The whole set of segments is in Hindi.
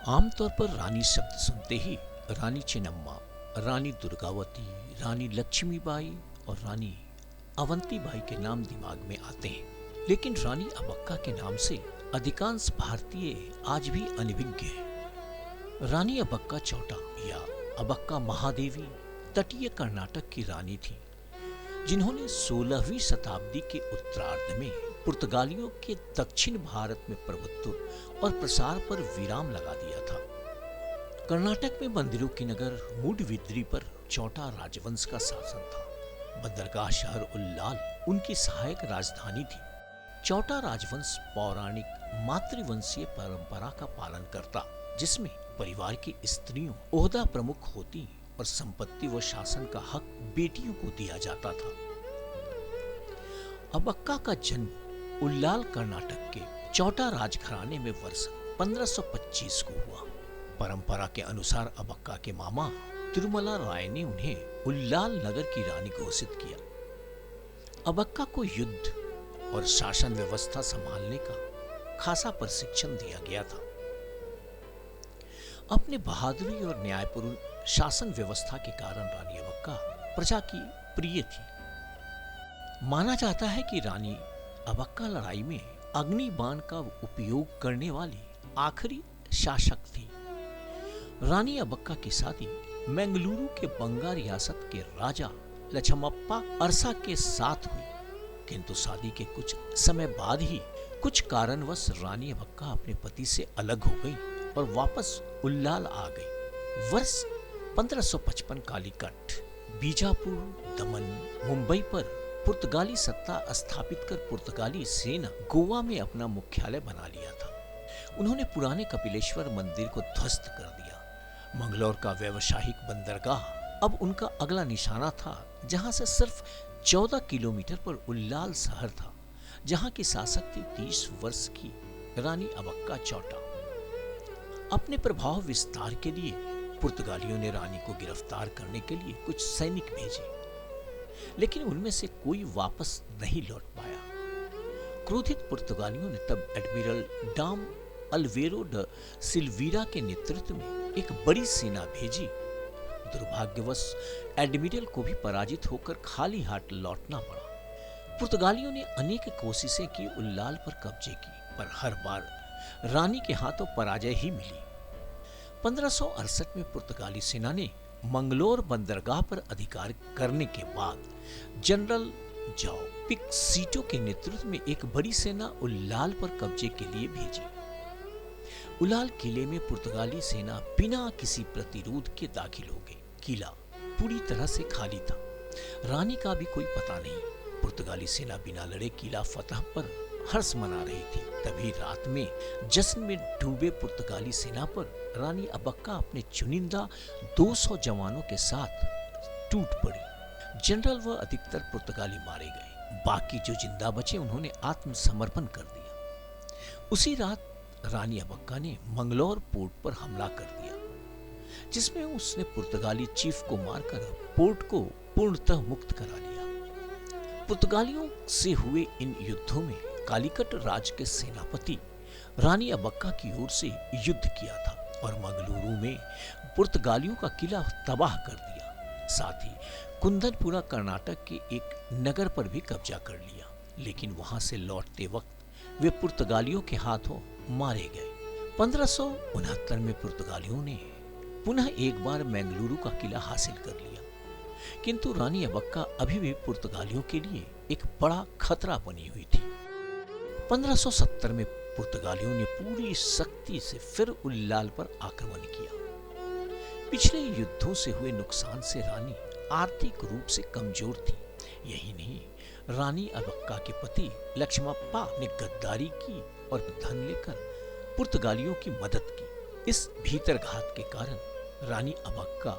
आमतौर पर रानी शब्द सुनते ही रानी चेन्नम्मा, रानी दुर्गावती, रानी लक्ष्मीबाई और रानी अवंतीबाई के नाम दिमाग में आते हैं। लेकिन रानी अबक्का के नाम से अधिकांश भारतीय आज भी अनभिज्ञ हैं। रानी अबक्का चौटा या अबक्का महादेवी तटीय कर्नाटक की रानी थी, जिन्होंने 16वीं शताब्दी के उत्तरार्ध में पुर्तगालियों के दक्षिण भारत में प्रभुत्व और प्रसार पर विराम लगा दिया था। कर्नाटक में मंदिरों की नगर मूडबिद्री पर चौटा राजवंश का शासन था। बंदरगाह शहर उल्लाल उनकी सहायक राजधानी थी। चौटा राजवंश पौराणिक मातृवंशीय परंपरा का पालन करता, जिसमें परिवार की स्त्रियों ओहदा प्रमुख होती और संपत्ति व शासन का हक बेटियों को दिया जाता था। अबक्का का जन्म उल्लाल कर्नाटक के चौटा राजघराने में वर्ष 1525 को हुआ। परंपरा के अनुसार अबक्का के मामा तिरुमला राय ने उन्हें उल्लाल नगर की रानी घोषित किया। अबक्का को युद्ध और शासन व्यवस्था संभालने का खासा प्रशिक्षण दिया गया था। अपने बहादुरी और न्यायपूर्ण शासन व्यवस्था के कारण रानी अबक्का प्रजा की प्रिय थी। माना जाता है कि रानी अबक्का लड़ाई में अग्निबाण का उपयोग करने वाली आखिरी शासक थी। रानी अबक्का की शादी मंगलुरु के बंगा रियासत के राजा लछमप्पा अरसा के साथ हुई, किंतु शादी के कुछ समय बाद ही कुछ कारणवश रानी अबक्का अपने पति से अलग हो गई और वापस उल्लाल आ गई। वर्ष 1555 कालीकट बीजापुर, दमन, मुंबई पर पुर्तगाली सत्ता स्थापित कर पुर्तगाली सेना गोवा में अपना मुख्यालय बना लिया था। उन्होंने पुराने कपिलेश्वर मंदिर को ध्वस्त कर दिया। मंगलौर का व्यावसायिक बंदरगाह अब उनका अगला निशाना था, जहां से सिर्फ 14 किलोमीटर पर उल्लाल शहर था, जहां की शासक थी 30 वर्ष की रानी अबक्का चौटा। अपने प्रभाव विस्तार के लिए पुर्तगालियों ने रानी को गिरफ्तार करने के लिए कुछ सैनिक भेजे, लेकिन उनमें से कोई वापस नहीं लौट पाया। क्रोधित पुर्तगालियों ने तब एडमिरल डाम अल्वेरो ड सिल्वीरा के नेतृत्व में एक बड़ी सेना भेजी। दुर्भाग्यवश एडमिरल को भी पराजित होकर खाली हाथ लौटना पड़ा। पुर्तगालियों ने अनेक कोशिशें की उल्लाल पर कब्जे की, पर हर बार रानी के हाथों पराजय ही मिली। 1568 में पुर्तगाली सेना ने मंगलोर बंदरगाह पर अधिकार करने के बाद जनरल जाओ पिक्सीटो के नेतृत्व में एक बड़ी सेना उल्लाल पर कब्जे के लिए भेजी। उल्लाल किले में पुर्तगाली सेना बिना किसी प्रतिरोध के दाखिल हो गई। किला पूरी तरह से खाली था। रानी का भी कोई पता नहीं। पुर्तगाली सेना बिना लड़े किला फतह पर हर्ष मना रही थी। तभी रात में जश्न में डूबे पुर्तगाली सेना पर रानी अबक्का अपने चुनिंदा 200 जवानों के साथ टूट पड़ी। जनरल व अधिकतर पुर्तगाली मारे गए। बाकी जो जिंदा बचे उन्होंने आत्मसमर्पण कर दिया। उसी रात रानी अबक्का ने मंगलौर पोर्ट पर हमला कर दिया, जिसमें उसने पुर्तगाली चीफ को मारकर पोर्ट को पूर्णतः मुक्त करा लिया। पुर्तगालियों से हुए इन युद्धों में कालीकट राज के सेनापति रानी अबक्का की ओर से युद्ध किया था और मंगलुरु में पुर्तगालियों का किला तबाह कर दिया। साथ ही कुंदनपुरा कर्नाटक के एक नगर पर भी कब्जा कर लिया, लेकिन वहां से लौटते वक्त वे पुर्तगालियों के हाथों मारे गए। 1569 में पुर्तगालियों ने पुनः एक बार मंगलुरु का किला हासिल कर लिया, किंतु रानी अबक्का अभी भी पुर्तगालियों के लिए एक बड़ा खतरा बनी हुई थी। 1570 में पुर्तगालियों ने पूरी शक्ति से फिर उल्लाल पर आक्रमण किया। पिछले युद्धों से हुए नुकसान से रानी आर्थिक रूप से कमजोर थी। यही नहीं, रानी अबक्का के पति लक्ष्मप्पा ने गद्दारी की और धन लेकर पुर्तगालियों की मदद की। इस भीतरघात के कारण रानी अबक्का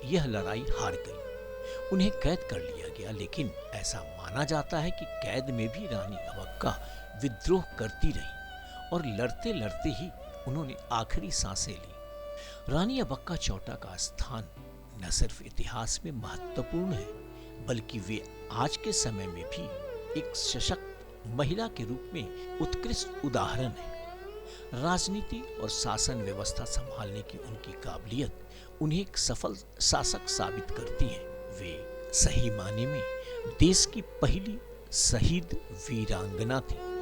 यह लड़ाई हार गई। उन्हें कैद कर लिया गया, लेकिन ऐसा माना जाता है कि कैद में भी रानी अबक्का विद्रोह करती रही और लड़ते लड़ते ही उन्होंने आखिरी सांसें ली। रानी अबक्का चौटा का स्थान न सिर्फ इतिहास में महत्वपूर्ण है, बल्कि वे आज के समय में भी एक सशक्त महिला के रूप में उत्कृष्ट उदाहरण है। राजनीति और शासन व्यवस्था संभालने की उनकी काबिलियत उन्हें एक सफल शासक साबित करती है। वे सही मायने में देश की पहली शहीद वीरांगना थी।